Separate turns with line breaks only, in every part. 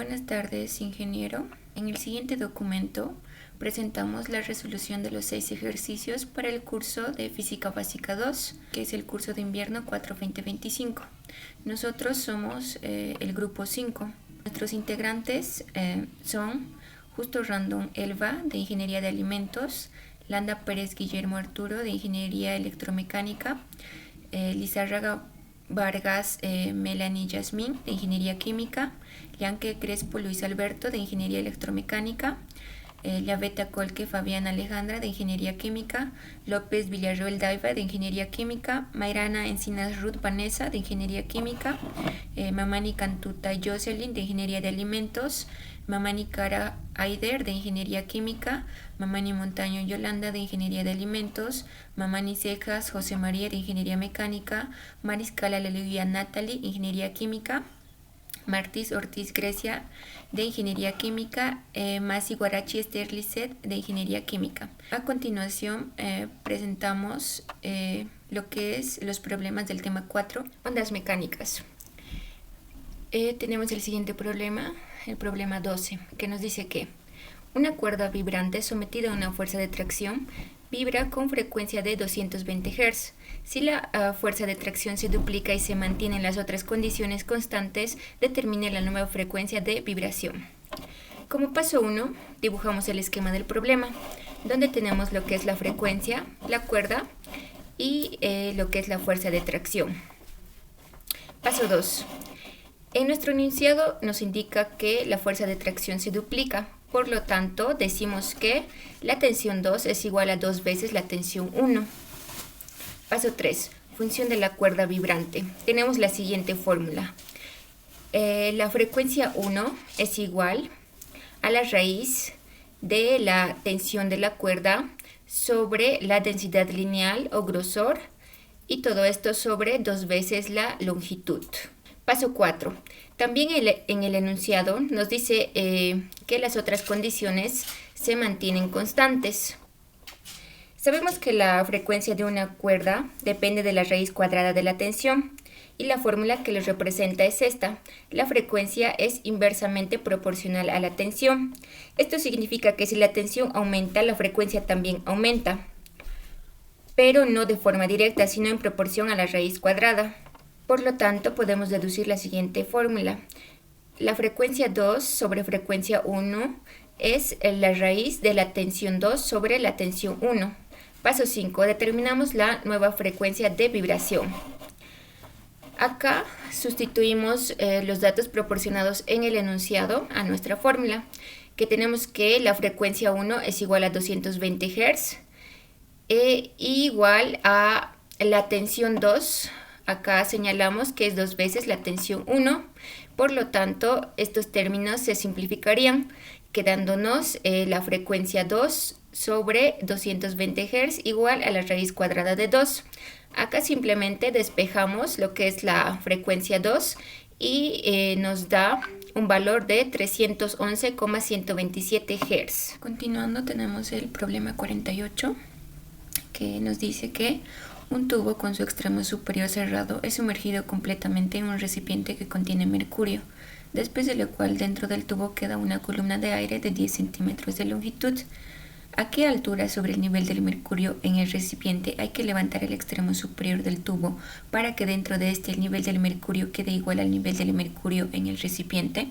Buenas tardes, ingeniero. En el siguiente documento presentamos la resolución de los 6 ejercicios para el curso de Física Básica 2, que es el curso de invierno 4-2025. Nosotros somos el grupo 5. Nuestros integrantes son Justo Randón Elba, de Ingeniería de Alimentos, Landa Pérez Guillermo Arturo, de Ingeniería Electromecánica, Lizárraga Vargas Melanie Yasmín, de Ingeniería Química, Lianque Crespo Luis Alberto, de Ingeniería Electromecánica, Llaveta Colque Fabiana Alejandra, de Ingeniería Química, López Villarroel Daiva, de Ingeniería Química, Mayrana Encinas Ruth Vanessa, de Ingeniería Química, Mamani Cantuta Jocelyn, de Ingeniería de Alimentos, Mamani Cara Aider, de Ingeniería Química, Mamani Montaño Yolanda, de Ingeniería de Alimentos, Mamani Cejas José María, de Ingeniería Mecánica, Mariscala Lelivia Natalie, Ingeniería Química, Martis Ortiz Grecia, de Ingeniería Química, Masi Guarachi Esther Lisset, de Ingeniería Química. A continuación presentamos lo que es los problemas del tema 4, ondas mecánicas. Tenemos el siguiente problema, el problema 12, que nos dice que una cuerda vibrante sometida a una fuerza de tracción vibra con frecuencia de 220 Hz. Si la fuerza de tracción se duplica y se mantienen las otras condiciones constantes, determine la nueva frecuencia de vibración. Como paso 1, dibujamos el esquema del problema, donde tenemos lo que es la frecuencia, la cuerda y lo que es la fuerza de tracción. Paso 2. En nuestro enunciado nos indica que la fuerza de tracción se duplica. Por lo tanto, decimos que la tensión 2 es igual a 2 veces la tensión 1. Paso 3. Función de la cuerda vibrante. Tenemos la siguiente fórmula. La frecuencia 1 es igual a la raíz de la tensión de la cuerda sobre la densidad lineal o grosor, y todo esto sobre 2 veces la longitud. Paso 4. También en el enunciado nos dice que las otras condiciones se mantienen constantes. Sabemos que la frecuencia de una cuerda depende de la raíz cuadrada de la tensión, y la fórmula que lo representa es esta. La frecuencia es inversamente proporcional a la tensión. Esto significa que si la tensión aumenta, la frecuencia también aumenta, pero no de forma directa, sino en proporción a la raíz cuadrada. Por lo tanto, podemos deducir la siguiente fórmula. La frecuencia 2 sobre frecuencia 1 es la raíz de la tensión 2 sobre la tensión 1. Paso 5. Determinamos la nueva frecuencia de vibración. Acá sustituimos los datos proporcionados en el enunciado a nuestra fórmula, que tenemos que la frecuencia 1 es igual a 220 Hz igual a la tensión 2. Acá señalamos que es 2 veces la tensión 1, por lo tanto estos términos se simplificarían, quedándonos la frecuencia 2 sobre 220 Hz igual a la raíz cuadrada de 2. Acá simplemente despejamos lo que es la frecuencia 2 y nos da un valor de 311,127 Hz. Continuando, tenemos el problema 48, que nos dice que un tubo con su extremo superior cerrado es sumergido completamente en un recipiente que contiene mercurio, después de lo cual dentro del tubo queda una columna de aire de 10 centímetros de longitud. ¿A qué altura sobre el nivel del mercurio en el recipiente hay que levantar el extremo superior del tubo para que dentro de este el nivel del mercurio quede igual al nivel del mercurio en el recipiente?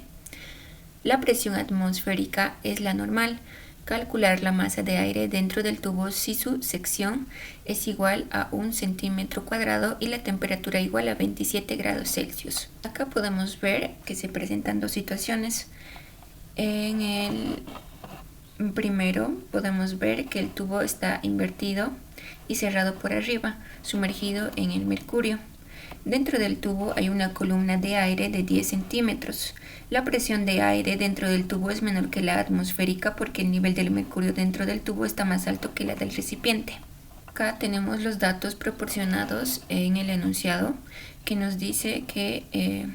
La presión atmosférica es la normal. Calcular la masa de aire dentro del tubo si su sección es igual a 1 centímetro cuadrado y la temperatura igual a 27 grados Celsius. Acá podemos ver que se presentan dos situaciones. En el primero podemos ver que el tubo está invertido y cerrado por arriba, sumergido en el mercurio. Dentro del tubo hay una columna de aire de 10 centímetros. La presión de aire dentro del tubo es menor que la atmosférica porque el nivel del mercurio dentro del tubo está más alto que la del recipiente. Acá tenemos los datos proporcionados en el enunciado, que nos dice que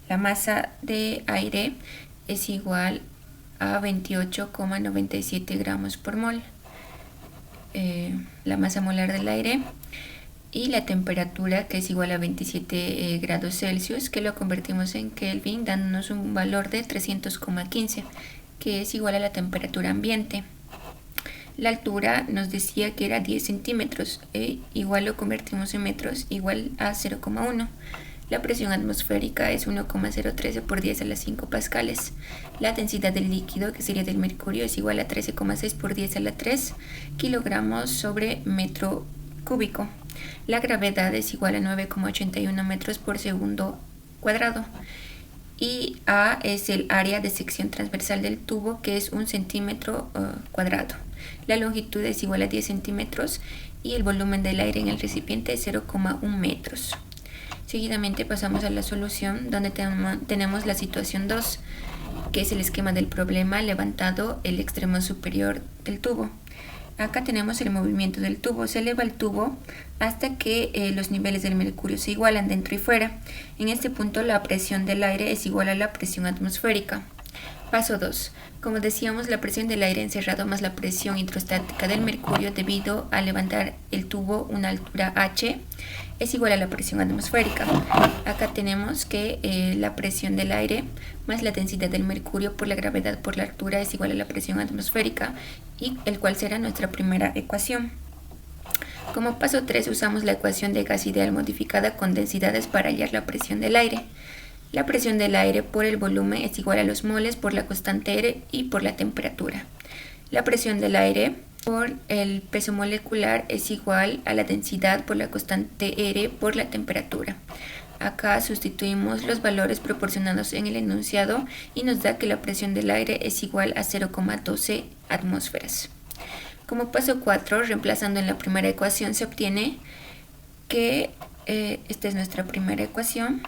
la masa de aire es igual a 28,97 gramos por mol. La masa molar del aire y la temperatura, que es igual a 27 grados Celsius, que lo convertimos en Kelvin dándonos un valor de 300,15, que es igual a la temperatura ambiente. La altura nos decía que era 10 centímetros, igual lo convertimos en metros, igual a 0,1. La presión atmosférica es 1,013 por 10 a la 5 pascales. La densidad del líquido, que sería del mercurio, es igual a 13,6 por 10 a la 3 kilogramos sobre metro cúbico. La gravedad es igual a 9,81 metros por segundo cuadrado. Y A es el área de sección transversal del tubo, que es 1 centímetro cuadrado. La longitud es igual a 10 centímetros y el volumen del aire en el recipiente es 0,1 metros. Seguidamente pasamos a la solución, donde tenemos la situación 2, que es el esquema del problema levantado el extremo superior del tubo. Acá tenemos el movimiento del tubo. Se eleva el tubo hasta que los niveles del mercurio se igualan dentro y fuera. En este punto la presión del aire es igual a la presión atmosférica. Paso 2. Como decíamos, la presión del aire encerrado más la presión hidrostática del mercurio debido a levantar el tubo una altura h es igual a la presión atmosférica. Acá tenemos que la presión del aire más la densidad del mercurio por la gravedad por la altura es igual a la presión atmosférica, y el cual será nuestra primera ecuación. Como paso 3 usamos la ecuación de gas ideal modificada con densidades para hallar la presión del aire. La presión del aire por el volumen es igual a los moles por la constante R y por la temperatura. La presión del aire por el peso molecular es igual a la densidad por la constante R por la temperatura. Acá sustituimos los valores proporcionados en el enunciado y nos da que la presión del aire es igual a 0,12 atmósferas. Como paso 4, reemplazando en la primera ecuación, se obtiene que esta es nuestra primera ecuación,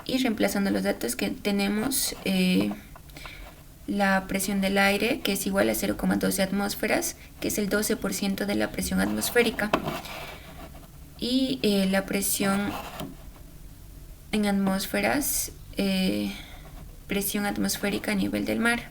y reemplazando los datos que tenemos, la presión del aire, que es igual a 0,12 atmósferas, que es el 12% de la presión atmosférica, y la presión en atmósferas, presión atmosférica a nivel del mar.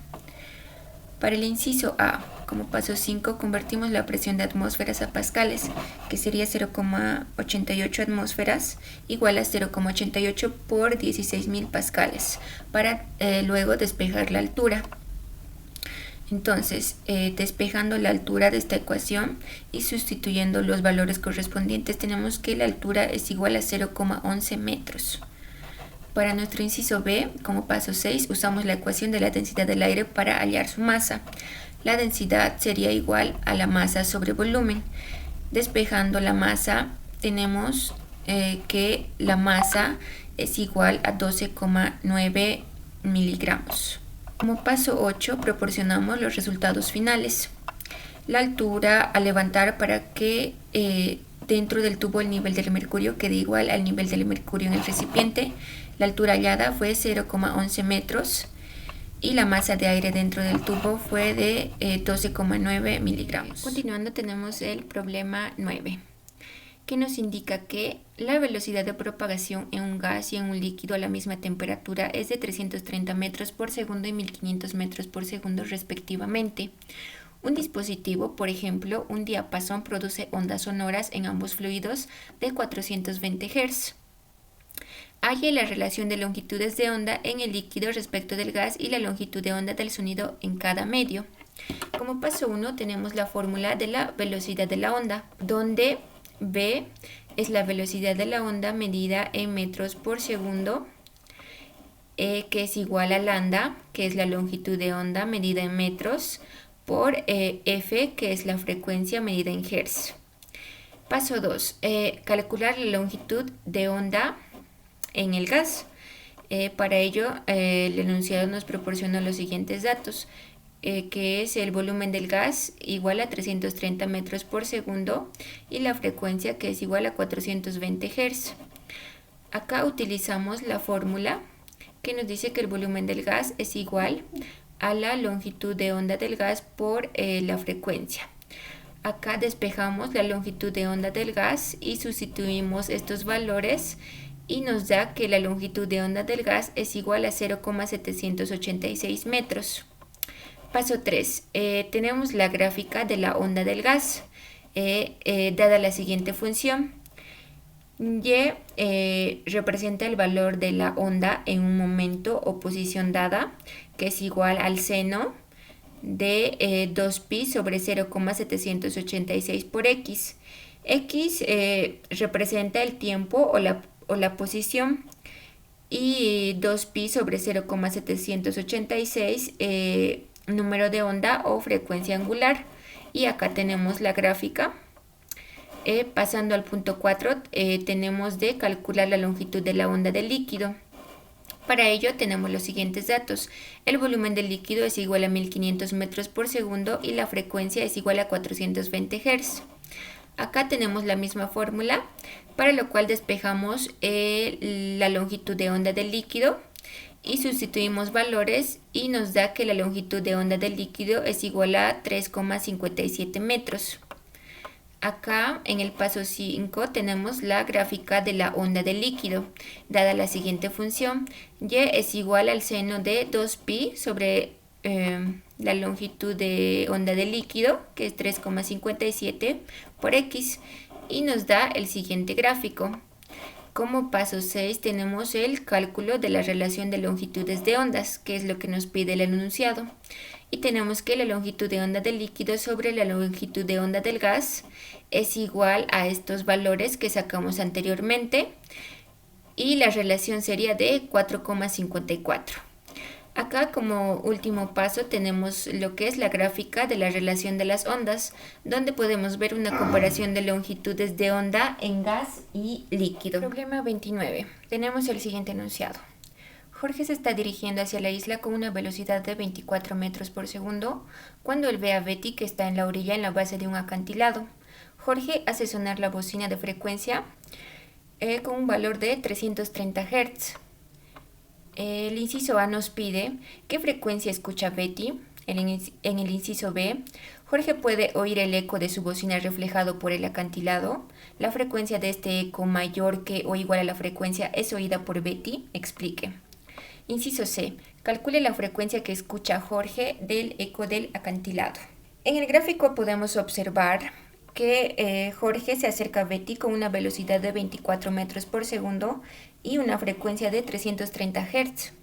Para el inciso A, como paso 5, convertimos la presión de atmósferas a pascales, que sería 0,88 atmósferas igual a 0,88 por 16.000 pascales, para luego despejar la altura. Entonces, despejando la altura de esta ecuación y sustituyendo los valores correspondientes, tenemos que la altura es igual a 0,11 metros. Para nuestro inciso B, como paso 6, usamos la ecuación de la densidad del aire para hallar su masa. La densidad sería igual a la masa sobre volumen. Despejando la masa, tenemos que la masa es igual a 12,9 miligramos. Como paso 8, proporcionamos los resultados finales. La altura a levantar para que dentro del tubo el nivel del mercurio quede igual al nivel del mercurio en el recipiente. La altura hallada fue 0,11 metros y la masa de aire dentro del tubo fue de 12,9 miligramos. Continuando, tenemos el problema 9, que nos indica que la velocidad de propagación en un gas y en un líquido a la misma temperatura es de 330 metros por segundo y 1500 metros por segundo respectivamente. Un dispositivo, por ejemplo, un diapasón, produce ondas sonoras en ambos fluidos de 420 Hz. Halle la relación de longitudes de onda en el líquido respecto del gas y la longitud de onda del sonido en cada medio. Como paso 1 tenemos la fórmula de la velocidad de la onda, donde V es la velocidad de la onda medida en metros por segundo, que es igual a lambda, que es la longitud de onda medida en metros, por F, que es la frecuencia medida en Hz. Paso 2. Calcular la longitud de onda en el gas. Para ello, el enunciado nos proporciona los siguientes datos, que es el volumen del gas igual a 330 metros por segundo y la frecuencia, que es igual a 420 Hz. Acá utilizamos la fórmula que nos dice que el volumen del gas es igual a la longitud de onda del gas por la frecuencia. Acá despejamos la longitud de onda del gas y sustituimos estos valores y nos da que la longitud de onda del gas es igual a 0,786 metros. Paso 3. Tenemos la gráfica de la onda del gas, dada la siguiente función. representa el valor de la onda en un momento o posición dada, que es igual al seno de 2pi sobre 0,786 por x. X representa el tiempo o la posición, y 2pi sobre 0,786 número de onda o frecuencia angular. Y acá tenemos la gráfica. Pasando al punto 4, tenemos de calcular la longitud de la onda del líquido. Para ello tenemos los siguientes datos. El volumen del líquido es igual a 1500 metros por segundo y la frecuencia es igual a 420 Hz. Acá tenemos la misma fórmula, para lo cual despejamos la longitud de onda del líquido y sustituimos valores, y nos da que la longitud de onda del líquido es igual a 3,57 metros. Acá en el paso 5 tenemos la gráfica de la onda del líquido, dada la siguiente función. Y es igual al seno de 2pi sobre la longitud de onda del líquido, que es 3,57 por x, y nos da el siguiente gráfico. Como paso 6 tenemos el cálculo de la relación de longitudes de ondas, que es lo que nos pide el enunciado. Y tenemos que la longitud de onda del líquido sobre la longitud de onda del gas es igual a estos valores que sacamos anteriormente, y la relación sería de 4,54. Acá como último paso tenemos lo que es la gráfica de la relación de las ondas, donde podemos ver una comparación de longitudes de onda en gas y líquido. Problema 29. Tenemos el siguiente enunciado. Jorge se está dirigiendo hacia la isla con una velocidad de 24 metros por segundo cuando él ve a Betty, que está en la orilla en la base de un acantilado. Jorge hace sonar la bocina de frecuencia con un valor de 330 Hz. El inciso A nos pide qué frecuencia escucha Betty. En el inciso B, Jorge puede oír el eco de su bocina reflejado por el acantilado. La frecuencia de este eco mayor que o igual a la frecuencia es oída por Betty. Explique. Inciso C. Calcule la frecuencia que escucha Jorge del eco del acantilado. En el gráfico podemos observar que Jorge se acerca a Betty con una velocidad de 24 metros por segundo y una frecuencia de 330 Hz.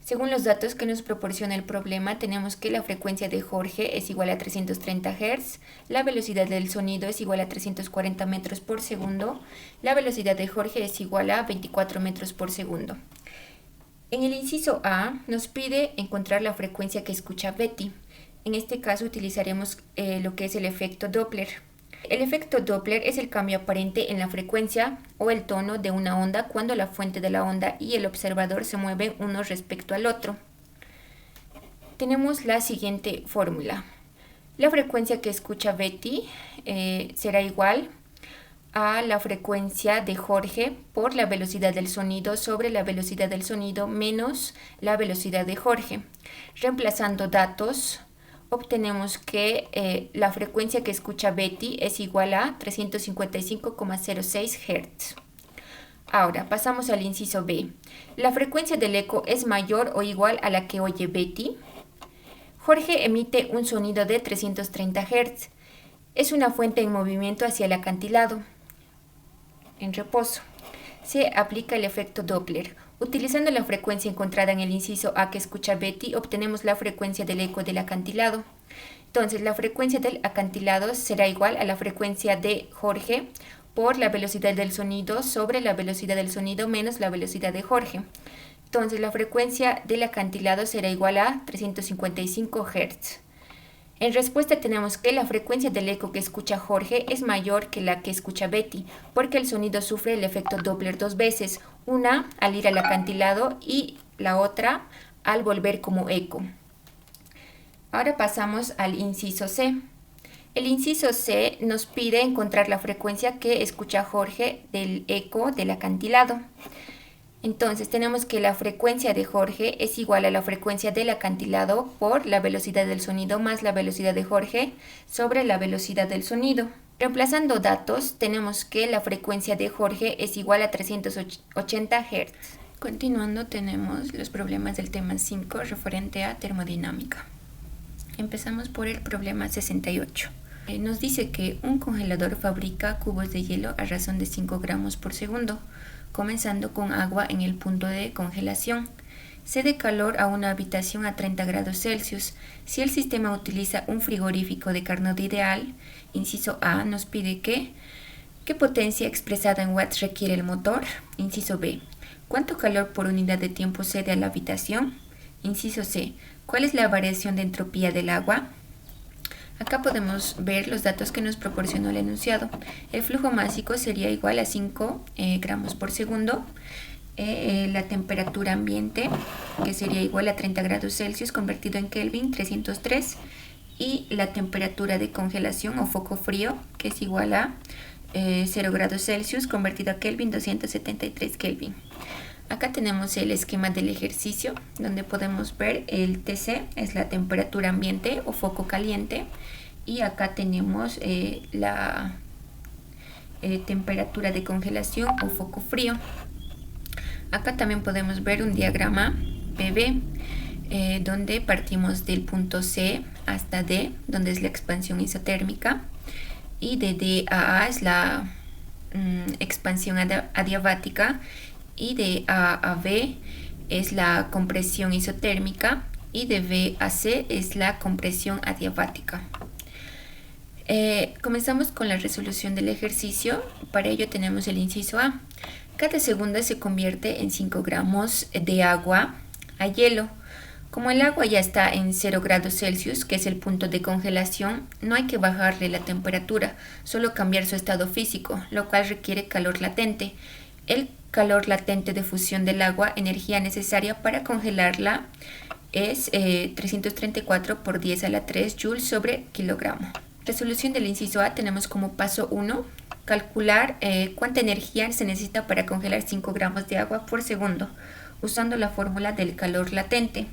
Según los datos que nos proporciona el problema, tenemos que la frecuencia de Jorge es igual a 330 Hz, la velocidad del sonido es igual a 340 metros por segundo, la velocidad de Jorge es igual a 24 metros por segundo. En el inciso A nos pide encontrar la frecuencia que escucha Betty. En este caso utilizaremos lo que es el efecto Doppler. El efecto Doppler es el cambio aparente en la frecuencia o el tono de una onda cuando la fuente de la onda y el observador se mueven uno respecto al otro. Tenemos la siguiente fórmula. La frecuencia que escucha Betty será igual a la frecuencia de Jorge por la velocidad del sonido sobre la velocidad del sonido menos la velocidad de Jorge. Reemplazando datos, obtenemos que la frecuencia que escucha Betty es igual a 355,06 Hz. Ahora pasamos al inciso B. La frecuencia del eco es mayor o igual a la que oye Betty. Jorge emite un sonido de 330 Hz. Es una fuente en movimiento hacia el acantilado. En reposo. Se aplica el efecto Doppler. Utilizando la frecuencia encontrada en el inciso A que escucha Betty, obtenemos la frecuencia del eco del acantilado. Entonces, la frecuencia del acantilado será igual a la frecuencia de Jorge por la velocidad del sonido sobre la velocidad del sonido menos la velocidad de Jorge. Entonces, la frecuencia del acantilado será igual a 355 Hz. En respuesta tenemos que la frecuencia del eco que escucha Jorge es mayor que la que escucha Betty, porque el sonido sufre el efecto Doppler dos veces, una al ir al acantilado y la otra al volver como eco. Ahora pasamos al inciso C. El inciso C nos pide encontrar la frecuencia que escucha Jorge del eco del acantilado. Entonces tenemos que la frecuencia de Jorge es igual a la frecuencia del acantilado por la velocidad del sonido más la velocidad de Jorge sobre la velocidad del sonido. Reemplazando datos, tenemos que la frecuencia de Jorge es igual a 380 Hz. Continuando tenemos los problemas del tema 5 referente a termodinámica. Empezamos por el problema 68. Nos dice que un congelador fabrica cubos de hielo a razón de 5 gramos por segundo, comenzando con agua en el punto de congelación. Cede calor a una habitación a 30 grados Celsius. Si el sistema utiliza un frigorífico de Carnot ideal, inciso A nos pide ¿qué potencia expresada en watts requiere el motor? Inciso B, ¿cuánto calor por unidad de tiempo cede a la habitación? Inciso C, ¿cuál es la variación de entropía del agua? Acá podemos ver los datos que nos proporcionó el enunciado. El flujo másico sería igual a 5 gramos por segundo. La temperatura ambiente, que sería igual a 30 grados Celsius convertido en Kelvin, 303. Y la temperatura de congelación o foco frío, que es igual a 0 grados Celsius convertido a Kelvin, 273 Kelvin. Acá tenemos el esquema del ejercicio, donde podemos ver el TC, es la temperatura ambiente o foco caliente, y acá tenemos la temperatura de congelación o foco frío. Acá también podemos ver un diagrama PV, donde partimos del punto C hasta D, donde es la expansión isotérmica, y de D a A es la expansión adiabática, y de A a B es la compresión isotérmica, y de B a C es la compresión adiabática. Comenzamos con la resolución del ejercicio. Para ello tenemos el inciso A. Cada segundo se convierte en 5 gramos de agua a hielo. Como el agua ya está en 0 grados Celsius, que es el punto de congelación, no hay que bajarle la temperatura, solo cambiar su estado físico, lo cual requiere calor latente. El calor latente de fusión del agua, energía necesaria para congelarla, es 334 por 10 a la 3 joules sobre kilogramo. Resolución del inciso A tenemos como paso 1, calcular cuánta energía se necesita para congelar 5 gramos de agua por segundo, usando la fórmula del calor latente,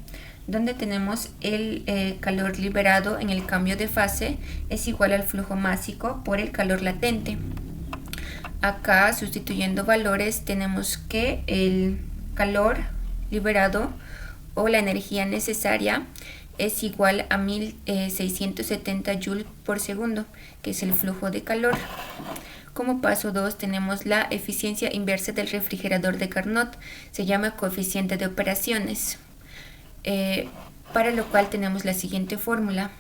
donde tenemos el calor liberado en el cambio de fase es igual al flujo másico por el calor latente. Acá, sustituyendo valores, tenemos que el calor liberado o la energía necesaria es igual a 1670 joules por segundo, que es el flujo de calor. Como paso 2 tenemos la eficiencia inversa del refrigerador de Carnot, se llama coeficiente de operaciones, para lo cual tenemos la siguiente fórmula.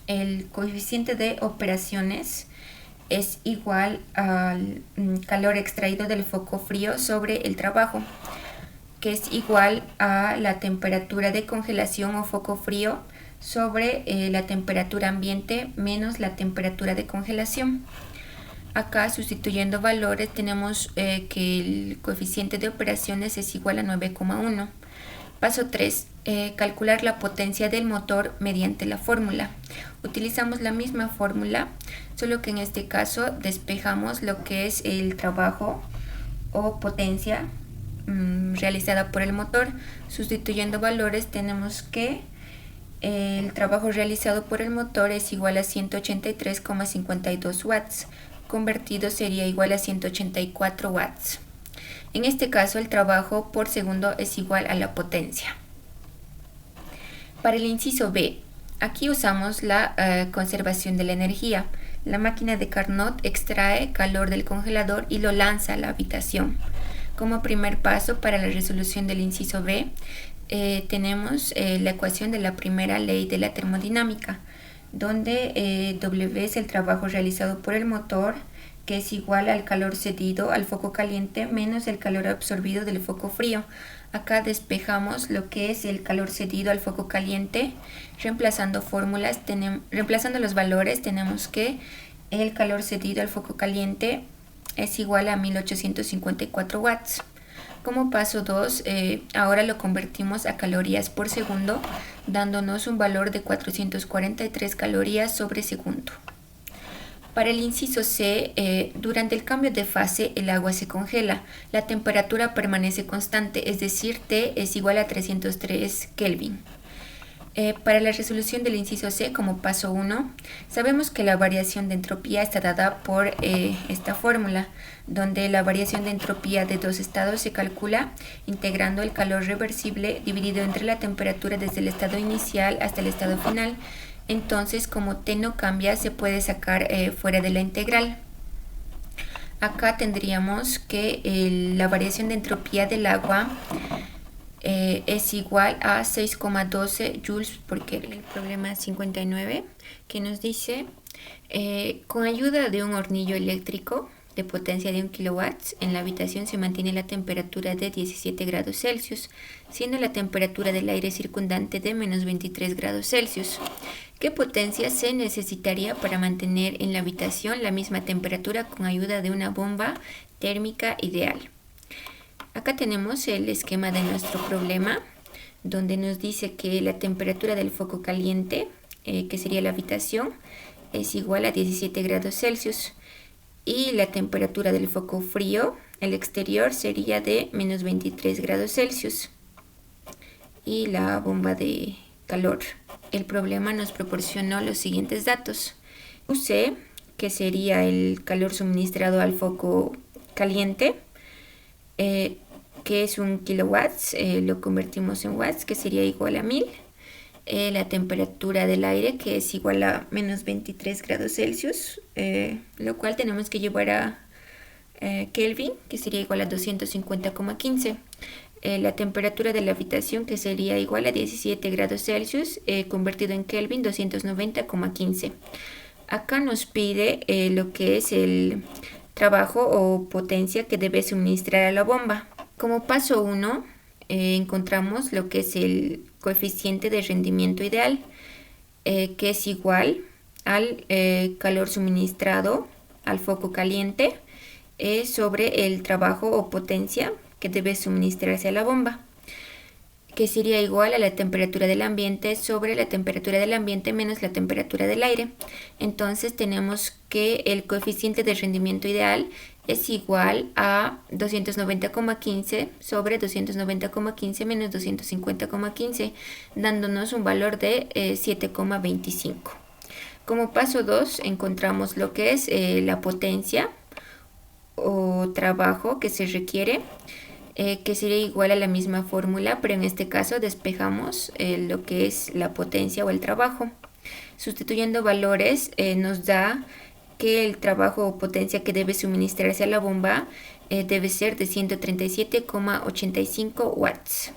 El coeficiente de operaciones es igual al calor extraído del foco frío sobre el trabajo, que es igual a la temperatura de congelación o foco frío sobre la temperatura ambiente menos la temperatura de congelación. Acá, sustituyendo valores, tenemos que el coeficiente de operaciones es igual a 9,1. Paso 3. Calcular la potencia del motor mediante la fórmula. Utilizamos la misma fórmula, solo que en este caso despejamos lo que es el trabajo o potencia realizada por el motor. Sustituyendo valores, tenemos que el trabajo realizado por el motor es igual a 183,52 watts. Convertido sería igual a 184 watts. En este caso, el trabajo por segundo es igual a la potencia. Para el inciso B, aquí usamos la conservación de la energía. La máquina de Carnot extrae calor del congelador y lo lanza a la habitación. Como primer paso para la resolución del inciso B, tenemos la ecuación de la primera ley de la termodinámica, donde W es el trabajo realizado por el motor, que es igual al calor cedido al foco caliente menos el calor absorbido del foco frío. Acá despejamos lo que es el calor cedido al foco caliente. Reemplazando los valores, tenemos que el calor cedido al foco caliente es igual a 1854 watts. Como paso 2, ahora lo convertimos a calorías por segundo, dándonos un valor de 443 calorías sobre segundo. Para el inciso C, durante el cambio de fase el agua se congela, la temperatura permanece constante, es decir, T es igual a 303 Kelvin. Para la resolución del inciso C, como paso 1, sabemos que la variación de entropía está dada por esta fórmula, donde la variación de entropía de dos estados se calcula integrando el calor reversible dividido entre la temperatura desde el estado inicial hasta el estado final. Entonces, como t no cambia, se puede sacar fuera de la integral. Acá tendríamos que la variación de entropía del agua es igual a 6,12 joules, porque el problema 59 que nos dice, con ayuda de un hornillo eléctrico de potencia de 1 kilowatts, en la habitación se mantiene la temperatura de 17 grados Celsius, siendo la temperatura del aire circundante de menos 23 grados Celsius. ¿Qué potencia se necesitaría para mantener en la habitación la misma temperatura con ayuda de una bomba térmica ideal? Acá tenemos el esquema de nuestro problema, donde nos dice que la temperatura del foco caliente, que sería la habitación, es igual a 17 grados Celsius. Y la temperatura del foco frío, el exterior, sería de menos 23 grados Celsius. Y la bomba de calor. El problema nos proporcionó los siguientes datos. UC, que sería el calor suministrado al foco caliente, que es 1 kilowatts, lo convertimos en watts, que sería igual a 1000. La temperatura del aire, que es igual a menos 23 grados Celsius, lo cual tenemos que llevar a Kelvin, que sería igual a 250,15. La temperatura de la habitación, que sería igual a 17 grados Celsius, convertido en Kelvin, 290,15. Acá nos pide lo que es el trabajo o potencia que debe suministrar a la bomba. Como paso 1, encontramos lo que es el coeficiente de rendimiento ideal, que es igual al calor suministrado al foco caliente sobre el trabajo o potencia que debe suministrarse a la bomba, que sería igual a la temperatura del ambiente sobre la temperatura del ambiente menos la temperatura del aire. Entonces tenemos que el coeficiente de rendimiento ideal es igual a 290,15 sobre 290,15 menos 250,15, dándonos un valor de 7,25. Como paso 2 encontramos lo que es la potencia o trabajo que se requiere, que sería igual a la misma fórmula, pero en este caso despejamos lo que es la potencia o el trabajo. Sustituyendo valores nos da que el trabajo o potencia que debe suministrarse a la bomba debe ser de 137,85 watts.